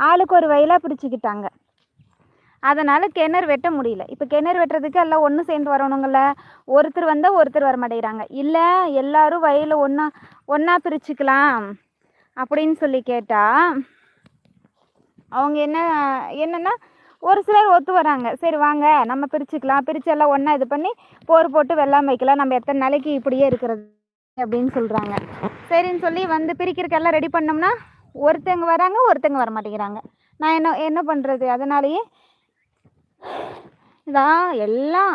ஆளுக்கு ஒரு வயலாக பிரிச்சுக்கிட்டாங்க. அதனால் கிணறு வெட்ட முடியல. இப்போ கிணறு வெட்டுறதுக்கு எல்லாம் ஒன்று சேர்ந்து வரணுங்கள. ஒருத்தர் வந்தால் ஒருத்தர் வர மாட்டேங்கிறாங்க. இல்லை எல்லாரும் வயலை ஒன்றா பிரிச்சுக்கலாம் அப்படின்னு சொல்லி கேட்டால் அவங்க என்னென்னா ஒரு சிலர் ஒத்து வராங்க. சரி வாங்க நம்ம பிரிச்சுக்கலாம், பிரித்து எல்லாம் ஒன்றா இது பண்ணி போர் போட்டு வெள்ளாமை வைக்கலாம், நம்ம எத்தனை நாளைக்கு இப்படியே இருக்கிறது அப்படின்னு சொல்கிறாங்க. சரின்னு சொல்லி வந்து பிரிக்கிறதுக்கெல்லாம் ரெடி பண்ணோம்னா ஒருத்தங்க வராங்க, ஒருத்தங்க வர மாட்டேங்கிறாங்க. நான் என்ன பண்ணுறது? அதனாலேயே இதான் எல்லாம்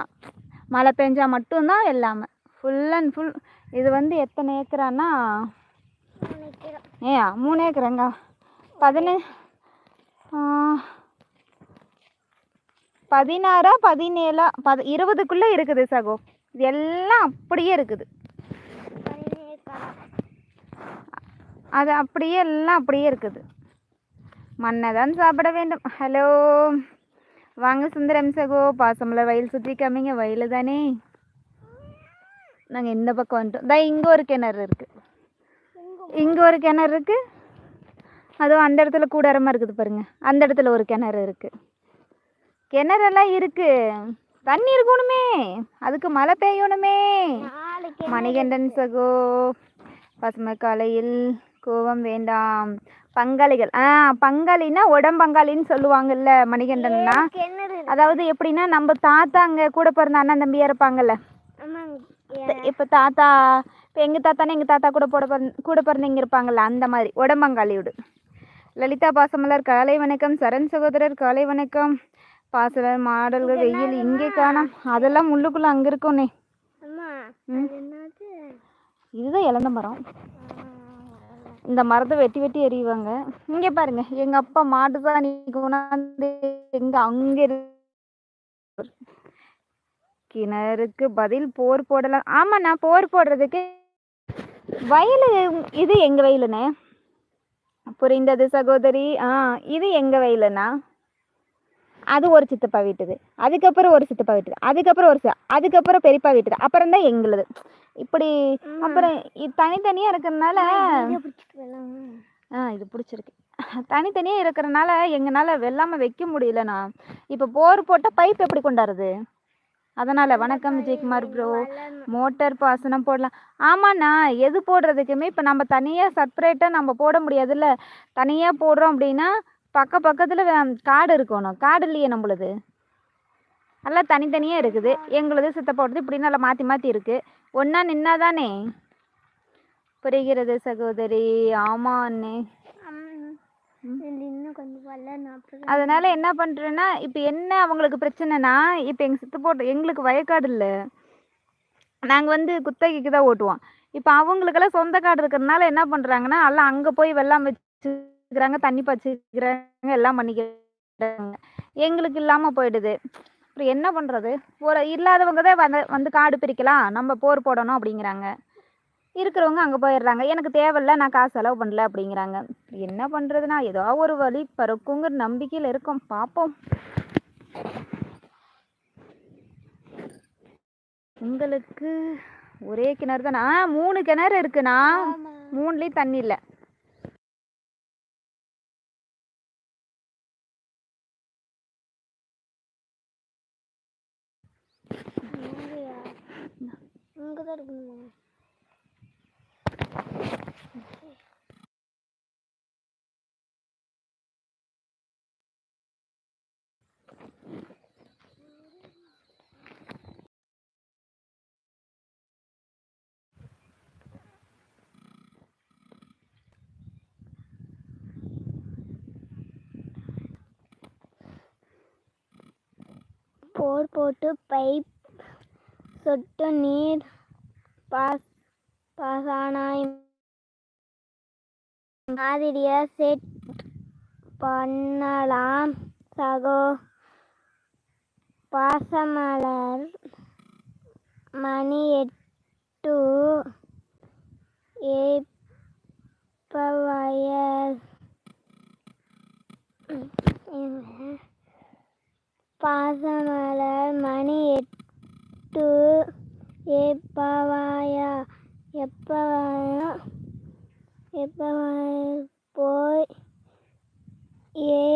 மழை பெஞ்சா மட்டும்தான் எல்லாமே ஃபுல் அண்ட் ஃபுல். இது வந்து எத்தனை ஏக்கரானா 3 ஏக்கருங்க. 16 17 20க்குள்ளே இருக்குது சகோ. இது எல்லாம் அப்படியே இருக்குது. அது அப்படியே எல்லாம் அப்படியே இருக்குது. மண்ணை தான் சாப்பிட வேண்டும். ஹலோ வாங்க சுந்தரம் சகோ, பாசமலர் வயல் சுற்றி காமிங்க. வயல் தானே. நாங்கள் இந்த பக்கம் வந்துட்டோம். தான் இங்கே ஒரு கிணறு இருக்குது, இங்கே ஒரு கிணறு இருக்குது. அதுவும் அந்த இடத்துல கூடாரமாக இருக்குது பாருங்க. அந்த இடத்துல ஒரு கிணறு இருக்குது. கிணறெல்லாம் இருக்குது, தண்ணி இருக்கணுமே, அதுக்கு மழை பெய்யணுமே. மணிகண்டன் சகோ, பசுமை காலையில் கோவம் வேண்டாம். பங்காளிகள் பங்காளின்னா உடம்பங்காளின்னு சொல்லுவாங்கல்ல மணிகண்டன்னா. அதாவது எப்படின்னா நம்ம தாத்தா அங்கே கூட பிறந்த அண்ணன் தம்பியாக இருப்பாங்கல்ல. இப்போ தாத்தா, இப்போ எங்கள் தாத்தானே எங்கள் தாத்தா கூட பிறந்தவங்க இருப்பாங்கல்ல, அந்த மாதிரி உடம்பங்காளியோடு. லலிதா பாசமலர் காலை வணக்கம். சரண் சகோதரர் காலை வணக்கம். பாசலர் மாடல்கள் வெயில் இங்கே காணோம். அதெல்லாம் முள்ளுக்குள்ளே அங்கே இருக்கும்னே. இதுதான் இழந்த மரம். இந்த மரத்தை வெட்டி வெட்டி எறிவாங்க. இங்கே பாருங்க, எங்கள் அப்பா மாட்டு தான் கொண்டாந்து அங்கே கிணறுக்கு பதில் போர் போடலாம். ஆமாண்ணா, போர் போடுறதுக்கு வயல் இது எங்கள் வயலுண்ணே. புரிந்தது சகோதரி. இது எங்கள் வயலுண்ணா. அது ஒரு சித்தப்பா வீட்டுது, அதுக்கப்புறம் ஒரு சித்தப்பா வீட்டுது, அதுக்கப்புறம் பெரியப்பா வீட்டுது, அப்புறம் தான் எங்களுது. இப்படி அப்புறம் தனித்தனியாக இருக்கிறதுனால இது பிடிச்சிருக்கு. தனித்தனியாக இருக்கிறதுனால எங்களால் வெள்ளாமல் வைக்க முடியலண்ணா. இப்போ போர் போட்டால் பைப் எப்படி கொண்டாடுறது? அதனால் வணக்கம் விஜயகுமார் ப்ரோ. மோட்டார் பாசனம் போடலாம். ஆமாண்ணா, எது போடுறதுக்குமே இப்போ நம்ம தனியாக செப்பரேட்டாக நம்ம போட முடியாதுல்ல. தனியாக போடுறோம் அப்படின்னா பக்கத்தில் காடு இருக்கணும். காடு இல்லையே நம்மளுது, எல்லாம் தனித்தனியாக இருக்குது. எங்களுது சித்தப்போடுறது இப்படி நல்லா மாற்றி மாற்றி இருக்குது. ஒன்றா நின்னா தானே புரிகிறது சகோதரி. ஆமாண்ணே. அதனால என்ன பண்ணுறேன்னா, இப்போ என்ன அவங்களுக்கு பிரச்சனைனா, இப்போ எங்கள் சித்தப்போட்டு எங்களுக்கு வயக்காடு இல்லை, நாங்கள் வந்து குத்தகைக்கு தான் ஓட்டுவோம். இப்போ அவங்களுக்கெல்லாம் சொந்த காடு இருக்கிறதுனால என்ன பண்ணுறாங்கன்னா, எல்லாம் அங்கே போய் வெள்ளாமை வச்சுக்கிறாங்க, தண்ணி பச்சுக்கிறாங்க, எல்லாம் பண்ணிக்கிறாங்க. எங்களுக்கு இல்லாமல் போயிடுது. அப்புறம் என்ன பண்ணுறது? ஒரு இல்லாதவங்க தான் வந்து காடு பிரிக்கலாம், நம்ம போர் போடணும் அப்படிங்கிறாங்க. இருக்கிறவங்க அங்கே போயிடுறாங்க. எனக்கு தேவையில்ல, நான் காசு செலவு பண்ணல அப்படிங்கிறாங்க. என்ன பண்ணுறதுனா, ஏதோ ஒரு வழி பிறக்குங்கிற நம்பிக்கையில் இருக்கோம். பார்ப்போம். உங்களுக்கு ஒரே கிணறு தானா? 3 கிணறு இருக்குண்ணா, 3லேயும் தண்ணி இல்லை. போர் போட்டு பைப் சொட்டு நீர் பாசனாய் மாதிரியா செட் பண்ணலாம் சகோ. பாசமலர் மணி 8 ஏப்பவயல். பாசமலர் மணி 8 ஏப்பவாயா. எப்பவாயா போய் ஏ